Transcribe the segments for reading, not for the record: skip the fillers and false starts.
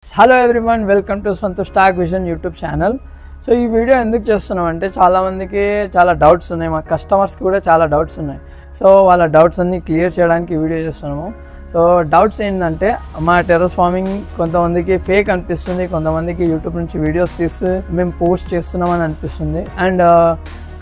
Hello everyone, welcome to Santosh talk vision YouTube channel. So ఈ video ఎందుకు చేస్తున్నాం అంటే చాలామందికి చాలా డౌట్స్ ఉన్నాయి, మా కస్టమర్స్కి కూడా చాలా డౌట్స్ ఉన్నాయి. సో వాళ్ళ డౌట్స్ అన్నీ క్లియర్ చేయడానికి ఈ వీడియో చేస్తున్నాము. సో డౌట్స్ ఏంటంటే, మా టెర్రస్ ఫార్మింగ్ కొంతమందికి ఫేక్ అనిపిస్తుంది, కొంతమందికి యూట్యూబ్ నుంచి వీడియోస్ తీసి మేము పోస్ట్ చేస్తున్నామని అనిపిస్తుంది. అండ్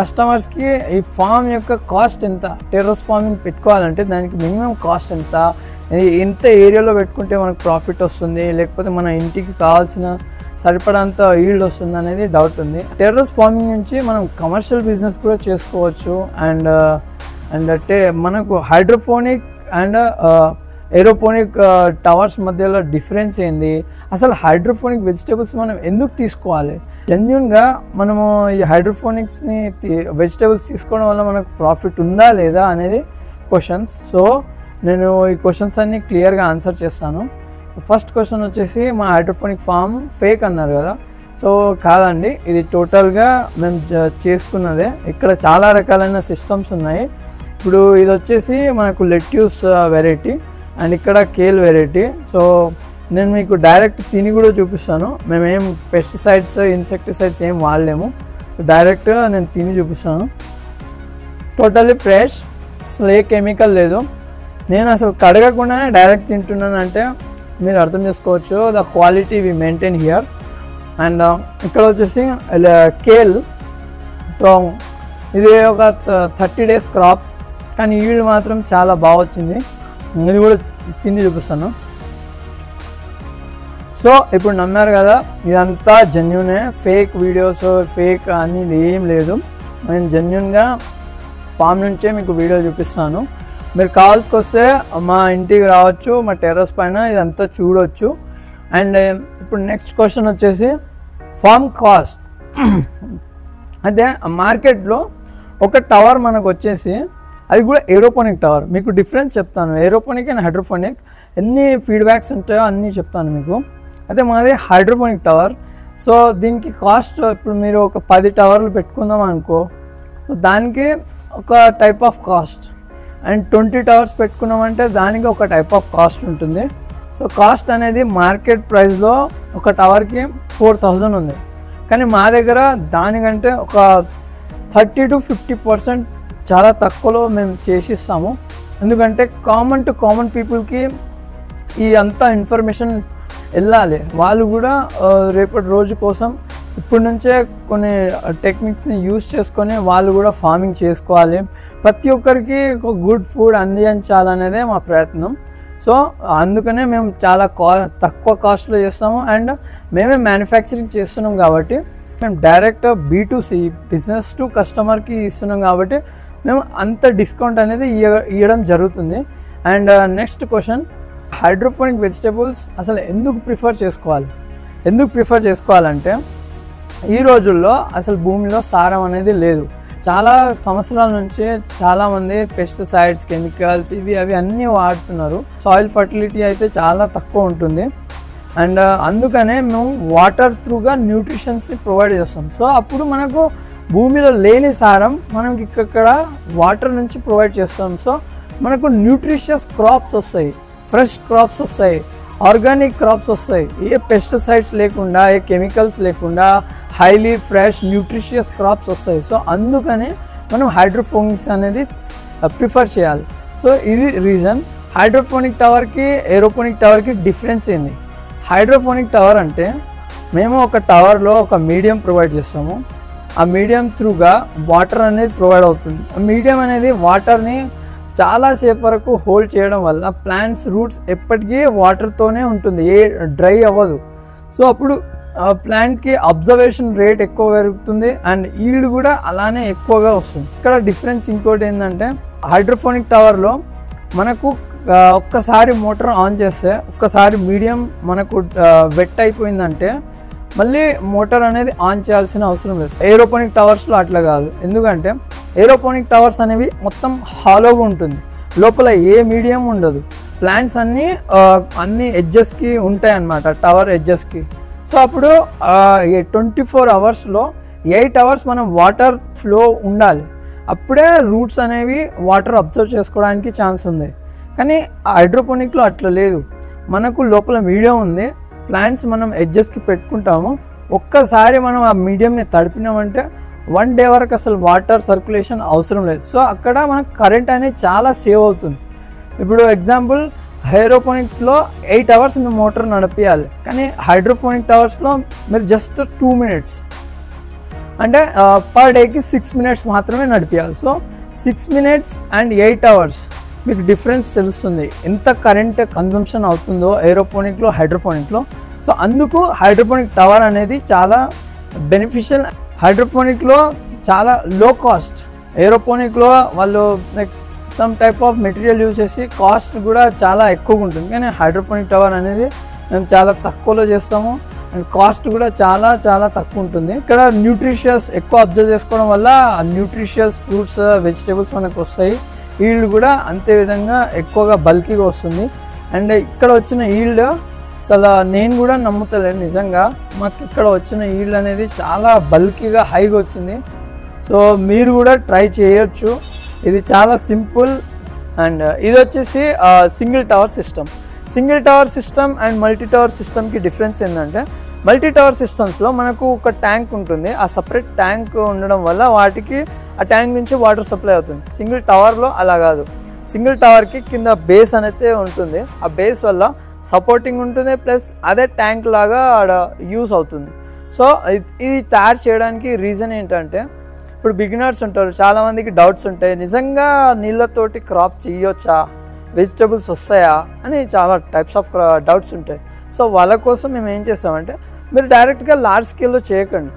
కస్టమర్స్కి ఈ ఫామ్ యొక్క కాస్ట్ ఎంత, టెర్రస్ ఫార్మింగ్ పెట్టుకోవాలంటే దానికి మినిమం కాస్ట్ ఎంత ఏరియాలో పెట్టుకుంటే మనకు ప్రాఫిట్ వస్తుంది, లేకపోతే మన ఇంటికి కావాల్సిన సరిపడంత ఈల్డ్ వస్తుంది అనేది డౌట్ ఉంది. టెర్రస్ ఫార్మింగ్ నుంచి మనం కమర్షియల్ బిజినెస్ కూడా చేసుకోవచ్చు. అండ్ మనకు హైడ్రోపోనిక్ అండ్ ఏరోపోనిక్ టవర్స్ మధ్యలో డిఫరెన్స్ ఏంది, అసలు హైడ్రోపోనిక్ వెజిటేబుల్స్ మనం ఎందుకు తీసుకోవాలి, జెన్యూన్గా మనము ఈ హైడ్రోపోనిక్స్ని వెజిటేబుల్స్ తీసుకోవడం వల్ల మనకు ప్రాఫిట్ ఉందా లేదా అనేది క్వశ్చన్స్. సో నేను ఈ క్వశ్చన్స్ అన్నీ క్లియర్గా ఆన్సర్ చేస్తాను. ఫస్ట్ క్వశ్చన్ వచ్చేసి, మా హైడ్రోపోనిక్ ఫామ్ ఫేక్ అన్నారు కదా. సో కాదండి, ఇది టోటల్గా మేము చేసుకున్నదే. ఇక్కడ చాలా రకాలైన సిస్టమ్స్ ఉన్నాయి. ఇప్పుడు ఇది వచ్చేసి మనకు లెట్యూస్ వెరైటీ అండ్ ఇక్కడ కేల్ వెరైటీ. సో నేను మీకు డైరెక్ట్ తిని కూడా చూపిస్తాను. మేమేం పెస్టిసైడ్స్ ఇన్సెక్టిసైడ్స్ ఏం వాడలేము. డైరెక్ట్గా నేను తిని చూపిస్తాను. టోటల్లీ ఫ్రెష్, అసలు ఏ కెమికల్ లేదు. నేను అసలు కడగకుండానే డైరెక్ట్ తింటున్నాను అంటే మీరు అర్థం చేసుకోవచ్చు the quality we maintain here. And ఇక్కడ వచ్చేసి కేల్. సో ఇది ఒక 30 days క్రాప్, కానీ ఈల్డ్ మాత్రం చాలా బాగా వచ్చింది. ఇది కూడా తిని చూపిస్తాను. సో ఇప్పుడు నమ్మారు కదా, ఇదంతా జెన్యూనే, ఫేక్ వీడియోస్ ఫేక్ అనేది ఏం లేదు. నేను జెన్యూన్గా ఫామ్ నుంచే మీకు వీడియో చూపిస్తాను. మీరు కావాల్సి వస్తే మా ఇంటికి రావచ్చు, మా టెర్రస్ పైన ఇదంతా చూడవచ్చు. అండ్ ఇప్పుడు నెక్స్ట్ క్వశ్చన్ వచ్చేసి ఫామ్ కాస్ట్. అదే మార్కెట్లో ఒక టవర్ మనకు వచ్చేసి, అది కూడా ఏరోపోనిక్ టవర్. మీకు డిఫరెన్స్ చెప్తాను, ఏరోపోనిక్ అండ్ హైడ్రోపోనిక్ ఎన్ని ఫీడ్బ్యాక్స్ ఉంటాయో అన్నీ చెప్తాను మీకు. అయితే మాది హైడ్రోపోనిక్ టవర్. సో దీనికి కాస్ట్, ఇప్పుడు మీరు ఒక 10 టవర్లు పెట్టుకుందాం అనుకో, దానికి ఒక type of cost. And 20 towers పెట్టుకున్నామంటే దానికి ఒక టైప్ ఆఫ్ కాస్ట్ ఉంటుంది. సో కాస్ట్ అనేది మార్కెట్ ప్రైస్లో ఒక టవర్కి 4000 ఉంది, కానీ మా దగ్గర దానికంటే ఒక 30 to 50% చాలా తక్కువలో మేము చేసిస్తాము. ఎందుకంటే కామన్ టు కామన్ పీపుల్కి ఈ అంతా ఇన్ఫర్మేషన్ వెళ్ళాలి. వాళ్ళు కూడా రేపటి రోజు కోసం ఇప్పటి నుంచే కొన్ని టెక్నిక్స్ని యూజ్ చేసుకొని వాళ్ళు కూడా ఫార్మింగ్ చేసుకోవాలి. ప్రతి ఒక్కరికి ఒక గుడ్ ఫుడ్ అందించాలనేదే మా ప్రయత్నం. సో అందుకనే మేము చాలా తక్కువ కాస్ట్లో చేస్తాము. అండ్ మేమే మ్యానుఫ్యాక్చరింగ్ చేస్తున్నాం కాబట్టి మేము డైరెక్ట్ B2C బిజినెస్ టు కస్టమర్కి ఇస్తున్నాం కాబట్టి మేము అంత డిస్కౌంట్ అనేది ఇవ్వడం జరుగుతుంది. And next question, hydroponic vegetables అసలు ఎందుకు ప్రిఫర్ చేసుకోవాలంటే ఈ రోజుల్లో అసలు భూమిలో సారం అనేది లేదు. చాలా సంవత్సరాల నుంచి చాలామంది పెస్టిసైడ్స్ కెమికల్స్ ఇవి అవి అన్నీ వాడుతున్నారు. సాయిల్ ఫర్టిలిటీ అయితే చాలా తక్కువ ఉంటుంది. అండ్ అందుకనే మేము వాటర్ త్రూగా న్యూట్రిషన్స్ని ప్రొవైడ్ చేస్తాం. సో అప్పుడు మనకు భూమిలో లేని సారం మనకి ఇక్కడ వాటర్ నుంచి ప్రొవైడ్ చేస్తాం. సో మనకు న్యూట్రిషియస్ క్రాప్స్ వస్తాయి, ఫ్రెష్ క్రాప్స్ వస్తాయి, ఆర్గానిక్ క్రాప్స్ వస్తాయి. ఏ పెస్టిసైడ్స్ లేకుండా, ఏ కెమికల్స్ లేకుండా హైలీ ఫ్రెష్ న్యూట్రిషియస్ క్రాప్స్ వస్తాయి. సో అందుకని మనం హైడ్రోపోనిక్స్ అనేది ప్రిఫర్ చేయాలి. సో ఇది రీజన్. హైడ్రోపోనిక్ టవర్కి ఏరోపోనిక్ టవర్కి డిఫరెన్స్ ఏంది? హైడ్రోపోనిక్ టవర్ అంటే మేము ఒక టవర్లో ఒక మీడియం ప్రొవైడ్ చేస్తాము. ఆ మీడియం త్రూగా వాటర్ అనేది ప్రొవైడ్ అవుతుంది. ఆ మీడియం అనేది వాటర్ని చాలాసేపు వరకు హోల్డ్ చేయడం వల్ల ప్లాంట్స్ రూట్స్ ఎప్పటికీ వాటర్తోనే ఉంటుంది, ఏ డ్రై అవ్వదు. సో అప్పుడు ప్లాంట్కి అబ్జర్వేషన్ రేట్ ఎక్కువ పెరుగుతుంది అండ్ ఈల్డ్ కూడా అలానే ఎక్కువగా వస్తుంది. ఇక్కడ డిఫరెన్స్ ఇంకోటి ఏంటంటే, హైడ్రోపోనిక్ టవర్లో మనకు ఒక్కసారి మోటార్ ఆన్ చేస్తే, ఒక్కసారి మీడియం మనకు వెట్ అయిపోయిందంటే మళ్ళీ మోటార్ అనేది ఆన్ చేయాల్సిన అవసరం లేదు. ఏరోపోనిక్ టవర్స్లో అట్లా కాదు. ఎందుకంటే ఏరోపోనిక్ టవర్స్ అనేవి మొత్తం హాలోగా ఉంటుంది, లోపల ఏ మీడియం ఉండదు. ప్లాంట్స్ అన్ని ఎడ్జెస్కి ఉంటాయి అన్నమాట, టవర్ ఎడ్జెస్కి. సో అప్పుడు 24 hours-లో 8 hours మనం వాటర్ ఫ్లో ఉండాలి. అప్పుడే రూట్స్ అనేవి వాటర్ అబ్జర్వ్ చేసుకోవడానికి ఛాన్స్ ఉంది. కానీ హైడ్రోపోనిక్లో అట్లా లేదు. మనకు లోపల మీడియం ఉంది, ప్లాంట్స్ మనం ఎడ్జెస్కి పెట్టుకుంటామో ఒక్కసారి మనం ఆ మీడియంని తడిపినామంటే 1 డే వరకు అసలు వాటర్ సర్క్యులేషన్ అవసరం లేదు. సో అక్కడ మనకు కరెంట్ అనేది చాలా సేవ్ అవుతుంది. ఇప్పుడు ఎగ్జాంపుల్ హైడ్రోపోనిక్లో 8 అవర్స్ మోటార్ నడిపించాలి, కానీ హైడ్రోపోనిక్ టవర్స్లో మీరు జస్ట్ 2 మినిట్స్ అంటే పర్ డేకి 6 మినిట్స్ మాత్రమే నడిపించాలి. సో 6 మినిట్స్ అండ్ 8 అవర్స్ మీకు డిఫరెన్స్ తెలుస్తుంది ఎంత కరెంట్ కన్జంప్షన్ అవుతుందో ఏరోపోనిక్లో హైడ్రోపోనిక్లో. సో అందుకు హైడ్రోపోనిక్ టవర్ అనేది చాలా బెనిఫిషియల్. హైడ్రోపోనిక్లో చాలా లో కాస్ట్, ఏరోపోనిక్లో వాళ్ళు like some type of material use చేసి కాస్ట్ కూడా చాలా ఎక్కువగా ఉంటుంది, కానీ హైడ్రోపోనిక్ టవర్ అనేది మేము చాలా తక్కువలో చేస్తాము అండ్ కాస్ట్ కూడా చాలా చాలా తక్కువ ఉంటుంది. ఇక్కడ న్యూట్రిషియస్ ఎక్కువ అబ్జర్వ్ చేసుకోవడం వల్ల న్యూట్రిషియస్ ఫ్రూట్స్ వెజిటేబుల్స్ మనకు వస్తాయి. ఈల్డ్ కూడా అంతే విధంగా ఎక్కువగా బల్కీగా వస్తుంది. అండ్ ఇక్కడ వచ్చిన ఈల్డ్ అసలు నేను కూడా నమ్ముతలేను నిజంగా, మాకు ఇక్కడ వచ్చిన ఈల్డ్ అనేది చాలా బల్కీగా హైగా వచ్చింది. సో మీరు కూడా ట్రై చేయొచ్చు, ఇది చాలా సింపుల్. అండ్ ఇది వచ్చేసి single tower system. Single tower system and multi tower సిస్టమ్కి డిఫరెన్స్ ఏంటంటే మల్టీ టవర్ సిస్టమ్స్లో మనకు ఒక ట్యాంక్ ఉంటుంది, ఆ సపరేట్ ట్యాంక్ ఉండడం వల్ల వాటికి ఆ ట్యాంక్ నుంచి వాటర్ సప్లై అవుతుంది. సింగిల్ టవర్లో అలా కాదు, సింగిల్ టవర్కి కింద బేస్ అనేది ఉంటుంది, ఆ బేస్ వల్ల సపోర్టింగ్ ఉంటుంది ప్లస్ అదే ట్యాంక్ లాగా ఆడ యూస్ అవుతుంది. సో ఇది తయారు చేయడానికి రీజన్ ఏంటంటే ఇప్పుడు బిగినర్స్ ఉంటారు, చాలామందికి డౌట్స్ ఉంటాయి, నిజంగా నీళ్ళతోటి క్రాప్ చేయొచ్చా, వెజిటబుల్స్ వస్తాయా అని చాలా టైప్స్ ఆఫ్ డౌట్స్ ఉంటాయి. సో వాళ్ళ కోసం మేము ఏం చేస్తామంటే మీరు డైరెక్ట్గా లార్జ్ స్కేల్లో చేయకండి,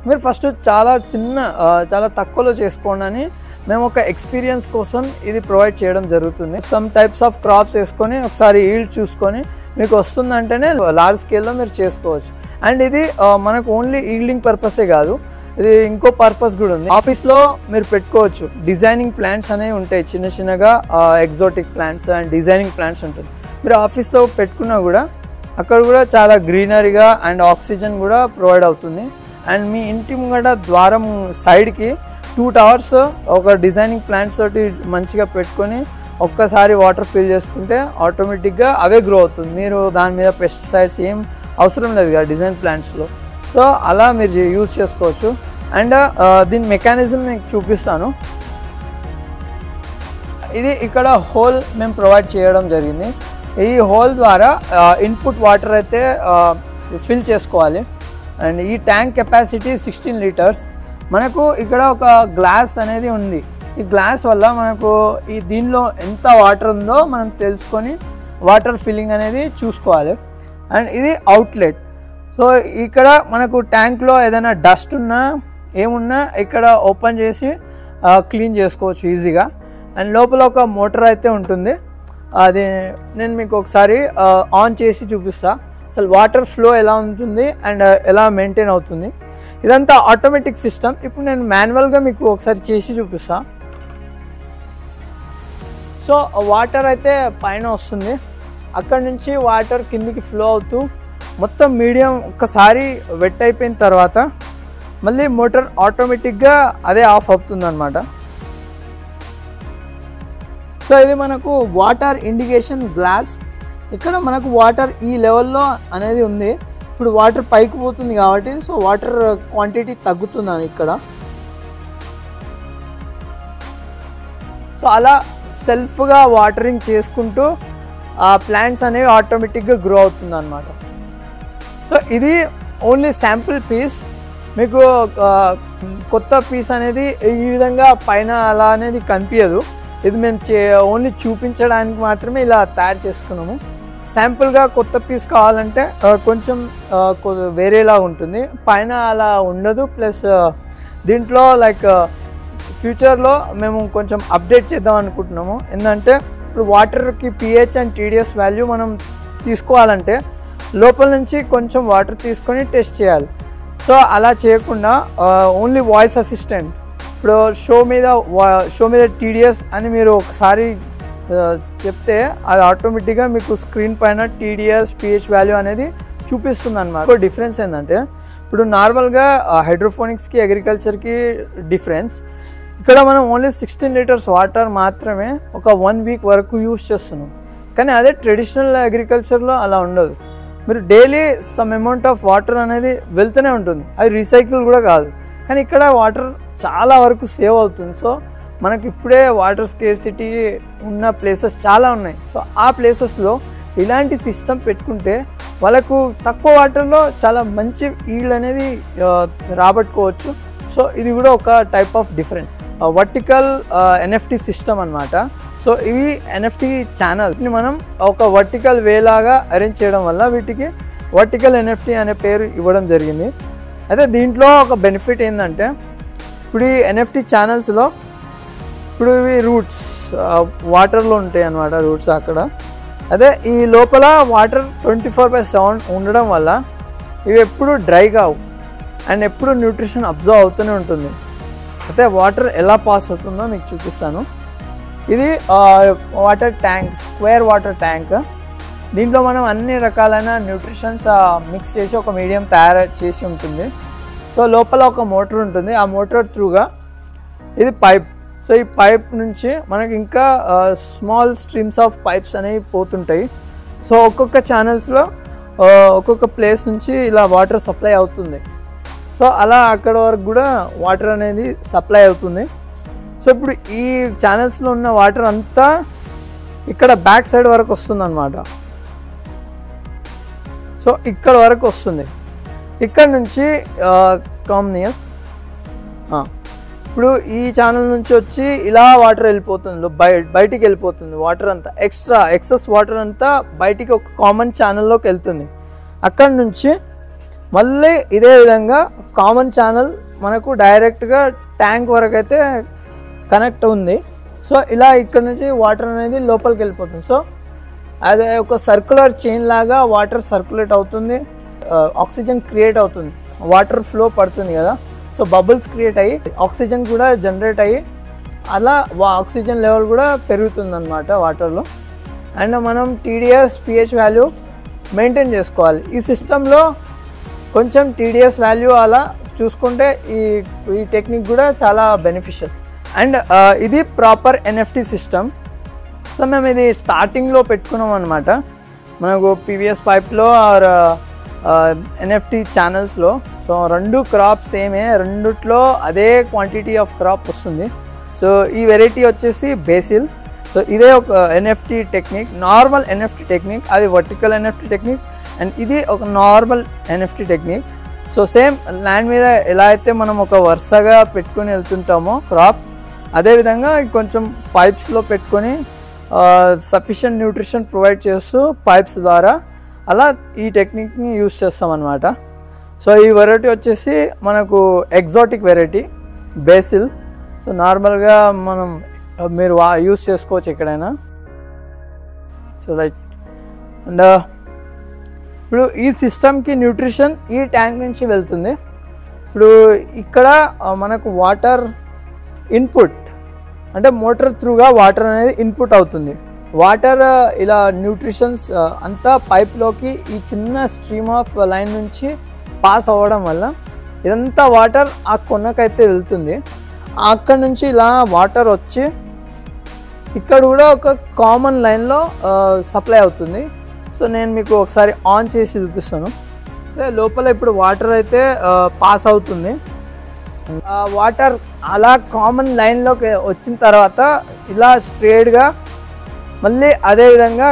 మీరు ఫస్ట్ చాలా తక్కువలో చేసుకోండి అని మేము ఒక ఎక్స్పీరియన్స్ కోసం ఇది ప్రొవైడ్ చేయడం జరుగుతుంది. సమ్ టైప్స్ ఆఫ్ క్రాప్స్ వేసుకొని ఒకసారి ఈల్డ్ చూసుకొని మీకు వస్తుందంటేనే లార్జ్ స్కేల్లో మీరు చేసుకోవచ్చు. అండ్ ఇది మనకు ఓన్లీ ఈల్డింగ్ పర్పసే కాదు, ఇది ఇంకో పర్పస్ కూడా ఉంది. ఆఫీస్లో మీరు పెట్టుకోవచ్చు, డిజైనింగ్ ప్లాంట్స్ అనేవి ఉంటాయి, చిన్నగా exotic plants and designing plants ఉంటుంది. మీరు ఆఫీస్లో పెట్టుకున్నా కూడా అక్కడ కూడా చాలా గ్రీనరీగా అండ్ ఆక్సిజన్ కూడా ప్రొవైడ్ అవుతుంది. అండ్ మీ ఇంటి ముంగట ద్వారం సైడ్కి 2 టవర్స్ ఒక డిజైనింగ్ ప్లాంట్స్ తోటి మంచిగా పెట్టుకొని ఒక్కసారి వాటర్ ఫిల్ చేసుకుంటే ఆటోమేటిక్గా అవే గ్రో అవుతుంది. మీరు దాని మీద పెస్టిసైడ్స్ ఏం అవసరం లేదు కదా డిజైన్ ప్లాంట్స్లో. సో అలా మీరు యూజ్ చేసుకోవచ్చు. అండ్ దీని మెకానిజం మీకు చూపిస్తాను. ఇది ఇక్కడ హోల్ మేము ప్రొవైడ్ చేయడం జరిగింది. ఈ హోల్ ద్వారా ఇన్పుట్ వాటర్ అయితే ఫిల్ చేసుకోవాలి. అండ్ ఈ ట్యాంక్ కెపాసిటీ 16 లీటర్స్. మనకు ఇక్కడ ఒక గ్లాస్ అనేది ఉంది, ఈ గ్లాస్ వల్ల మనకు దీనిలో ఎంత వాటర్ ఉందో మనం తెలుసుకొని వాటర్ ఫిల్లింగ్ అనేది చూసుకోవాలి. అండ్ ఇది అవుట్లెట్. సో ఇక్కడ మనకు ట్యాంక్లో ఏదైనా డస్ట్ ఉన్నా ఏమున్నా ఇక్కడ ఓపెన్ చేసి క్లీన్ చేసుకోవచ్చు ఈజీగా. అండ్ లోపల ఒక మోటార్ అయితే ఉంటుంది, అది నేను మీకు ఒకసారి ఆన్ చేసి చూపిస్తా అసలు వాటర్ ఫ్లో ఎలా ఉంటుంది అండ్ ఎలా మెయింటైన్ అవుతుంది. ఇదంతా ఆటోమేటిక్ సిస్టమ్. ఇప్పుడు నేను మాన్యువల్గా మీకు ఒకసారి చేసి చూపిస్తా. సో వాటర్ అయితే పైన వస్తుంది, అక్కడ నుంచి వాటర్ కిందికి ఫ్లో అవుతూ మొత్తం మీడియం ఒక్కసారి వెట్ అయిపోయిన తర్వాత మళ్ళీ మోటార్ ఆటోమేటిక్గా అదే ఆఫ్ అవుతుంది అన్నమాట. సో ఇది మనకు వాటర్ ఇండికేషన్ గ్లాస్. ఇక్కడ మనకు వాటర్ ఈ లెవెల్లో అనేది ఉంది. ఇప్పుడు వాటర్ పైకి పోతుంది కాబట్టి సో వాటర్ క్వాంటిటీ తగ్గుతుందని ఇక్కడ. సో అలా సెల్ఫ్గా వాటరింగ్ చేసుకుంటూ ఆ ప్లాంట్స్ అనేవి ఆటోమేటిక్గా గ్రో అవుతుంది అన్నమాట. సో ఇది ఓన్లీ శాంపుల్ పీస్. మీకు కొత్త పీస్ అనేది ఈ విధంగా పైన అలా అనేది కనిపించదు, ఇది మేము ఓన్లీ చూపించడానికి మాత్రమే ఇలా తయారు చేసుకున్నాము. శాంపుల్గా కొత్త పీస్ కావాలంటే కొంచెం వేరేలా ఉంటుంది, పైన అలా ఉండదు. ప్లస్ దీంట్లో లైక్ ఫ్యూచర్లో మేము కొంచెం అప్డేట్ చేద్దాం అనుకుంటున్నాము. ఏంటంటే ఇప్పుడు వాటర్కి pH అండ్ TDS వాల్యూ మనం తీసుకోవాలంటే లోపల నుంచి కొంచెం వాటర్ తీసుకొని టెస్ట్ చేయాలి. సో అలా చేయకుండా ఓన్లీ వాయిస్ అసిస్టెంట్, ఇప్పుడు షో మీద TDS అని మీరు ఒకసారి చెప్తే అది ఆటోమేటిక్గా మీకు స్క్రీన్ పైన TDS pH వాల్యూ అనేది చూపిస్తుంది అన్నమాట. ఇంకో డిఫరెన్స్ ఏంటంటే ఇప్పుడు నార్మల్గా హైడ్రోఫోనిక్స్కి అగ్రికల్చర్కి డిఫరెన్స్, ఇక్కడ మనం ఓన్లీ 16 లీటర్స్ వాటర్ మాత్రమే ఒక 1 వీక్ వరకు యూజ్ చేస్తున్నాం. కానీ అదే ట్రెడిషనల్ అగ్రికల్చర్లో అలా ఉండదు. మీరు daily some amount of water అనేది వెళ్తూనే ఉంటుంది, అది రీసైకిల్ కూడా కాదు. కానీ ఇక్కడ వాటర్ చాలా వరకు సేవ్ అవుతుంది. సో మనకి ఇప్పుడే వాటర్ స్కేర్సిటీ ఉన్న ప్లేసెస్ చాలా ఉన్నాయి. సో ఆ ప్లేసెస్లో ఇలాంటి సిస్టమ్ పెట్టుకుంటే వాళ్ళకు తక్కువ వాటర్లో చాలా మంచి ఈల్డ్ అనేది రాబట్టుకోవచ్చు. సో ఇది కూడా ఒక type of different vertical NFT system అనమాట. సో ఇవి ఎన్ఎఫ్టీ ఛానల్ని మనం ఒక వర్టికల్ వేలాగా అరేంజ్ చేయడం వల్ల వీటికి వర్టికల్ ఎన్ఎఫ్టీ అనే పేరు ఇవ్వడం జరిగింది. అయితే దీంట్లో ఒక బెనిఫిట్ ఏంటంటే ఇప్పుడు ఈ ఎన్ఎఫ్టీ ఛానల్స్లో ఇప్పుడు ఇవి రూట్స్ వాటర్లో ఉంటాయి అన్నమాట, రూట్స్ అక్కడ. అదే ఈ లోపల వాటర్ 24/7 ఉండడం వల్ల ఇవి ఎప్పుడు డ్రై కావు అండ్ ఎప్పుడు న్యూట్రిషన్ అబ్జర్వ్ అవుతూనే ఉంటుంది. అయితే వాటర్ ఎలా పాస్ అవుతుందో మీకు చూపిస్తాను. ఇది water tank, square water tank. దీంట్లో మనం అన్ని రకాలైన న్యూట్రిషన్స్ మిక్స్ చేసి ఒక మీడియం తయారు చేసి ఉంటుంది. సో లోపల ఒక మోటార్ ఉంటుంది, ఆ మోటార్ త్రూగా ఇది పైప్. సో ఈ పైప్ నుంచి మనకి ఇంకా స్మాల్ స్ట్రీమ్స్ ఆఫ్ పైప్స్ అనేవి పోతుంటాయి. సో ఒక్కొక్క ఛానల్స్లో ఒక్కొక్క ప్లేస్ నుంచి ఇలా వాటర్ సప్లై అవుతుంది. సో అలా అక్కడ వరకు కూడా వాటర్ అనేది సప్లై అవుతుంది. సో ఇప్పుడు ఈ ఛానల్స్లో ఉన్న వాటర్ అంతా ఇక్కడ బ్యాక్ సైడ్ వరకు వస్తుంది అన్నమాట. సో ఇక్కడ వరకు వస్తుంది. ఇక్కడ నుంచి కామ్నియర్ ఇప్పుడు ఈ ఛానల్ నుంచి వచ్చి ఇలా వాటర్ వెళ్ళిపోతుంది, బయటికి వెళ్ళిపోతుంది. వాటర్ అంతా ఎక్సెస్ వాటర్ అంతా బయటికి ఒక కామన్ ఛానల్లోకి వెళ్తుంది. అక్కడ నుంచి మళ్ళీ ఇదే విధంగా కామన్ ఛానల్ మనకు డైరెక్ట్గా ట్యాంక్ వరకు అయితే కనెక్ట్ ఉంది. సో ఇలా ఇక్కడ నుంచి వాటర్ అనేది లోపలికి వెళ్ళిపోతుంది. సో అదే ఒక సర్క్యులర్ చైన్ లాగా వాటర్ సర్క్యులేట్ అవుతుంది, ఆక్సిజన్ క్రియేట్ అవుతుంది, వాటర్ ఫ్లో పడుతుంది కదా. సో బబుల్స్ క్రియేట్ అయ్యి ఆక్సిజన్ కూడా జనరేట్ అయ్యి అలా ఆక్సిజన్ లెవెల్ కూడా పెరుగుతుంది అన్నమాట వాటర్లో. అండ్ మనం TDS pH వాల్యూ మెయింటైన్ చేసుకోవాలి. ఈ సిస్టంలో కొంచెం TDS వాల్యూ అలా చూసుకుంటే ఈ టెక్నిక్ కూడా చాలా బెనిఫిషియల్. అండ్ ఇది ప్రాపర్ ఎన్ఎఫ్టీ సిస్టమ్. సో మేము ఇది స్టార్టింగ్లో పెట్టుకున్నాం అనమాట, మనకు PVS పైప్లో ఆర్ ఎన్ఎఫ్టీ ఛానల్స్లో. సో రెండు క్రాప్ సేమే, రెండిట్లో అదే క్వాంటిటీ ఆఫ్ క్రాప్ వస్తుంది. సో ఈ వెరైటీ వచ్చేసి బేసిల్. సో ఇదే ఒక NFT technique, normal NFT technique. అది వర్టికల్ ఎన్ఎఫ్టీ టెక్నిక్ అండ్ ఇది ఒక normal NFT technique. So same land మీద ఎలా అయితే మనం ఒక వరుసగా పెట్టుకొని వెళ్తుంటామో క్రాప్, అదేవిధంగా కొంచెం పైప్స్లో పెట్టుకొని సఫిషియంట్ న్యూట్రిషన్ ప్రొవైడ్ చేస్తూ పైప్స్ ద్వారా అలా ఈ టెక్నిక్ని యూస్ చేస్తాం అన్నమాట. సో ఈ వెరైటీ వచ్చేసి మనకు ఎగ్జాటిక్ వెరైటీ బేసిల్. సో నార్మల్గా మీరు యూస్ చేసుకోవచ్చు ఎక్కడైనా. So right. అండ్ ఇప్పుడు ఈ సిస్టమ్కి న్యూట్రిషన్ ఈ ట్యాంక్ నుంచి వెళ్తుంది. ఇప్పుడు ఇక్కడ మనకు వాటర్ ఇన్పుట్ అంటే మోటార్ త్రూగా వాటర్ అనేది ఇన్పుట్ అవుతుంది. వాటర్ ఇలా న్యూట్రిషన్స్ అంతా పైప్లోకి ఈ చిన్న స్ట్రీమ్ ఆఫ్ లైన్ నుంచి పాస్ అవ్వడం వల్ల ఇదంతా వాటర్ ఆ కొనకైతే వెళ్తుంది. అక్కడ నుంచి ఇలా వాటర్ వచ్చి ఇక్కడ కూడా ఒక కామన్ లైన్లో సప్లై అవుతుంది. సో నేను మీకు ఒకసారి ఆన్ చేసి చూపిస్తాను. లోపల ఇప్పుడు వాటర్ అయితే పాస్ అవుతుంది. వాటర్ అలా కామన్ లైన్లోకి వచ్చిన తర్వాత ఇలా స్ట్రేట్గా మళ్ళీ అదేవిధంగా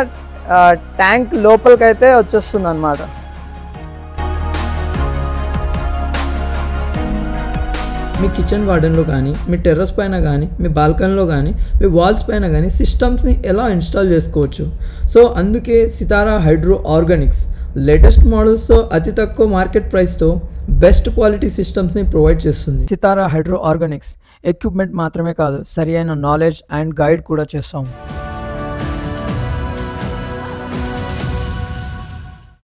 ట్యాంక్ లోపలికి అయితే వచ్చేస్తుంది అన్నమాట. మీ కిచెన్ గార్డెన్లో కానీ, మీ టెర్రస్ పైన కానీ, మీ బాల్కనీలో కానీ, మీ వాల్స్ పైన కానీ సిస్టమ్స్ని ఎలా ఇన్స్టాల్ చేసుకోవచ్చు. సో అందుకే సితారా హైడ్రో ఆర్గానిక్స్ లేటెస్ట్ మోడల్స్తో అతి తక్కువ మార్కెట్ ప్రైస్తో బెస్ట్ క్వాలిటీ సిస్టమ్స్ని ప్రొవైడ్ చేస్తుంది. సితారా హైడ్రో ఆర్గానిక్స్ ఎక్విప్మెంట్ మాత్రమే కాదు, సరి అయిన నాలెడ్జ్ అండ్ గైడ్ కూడా చేస్తాము.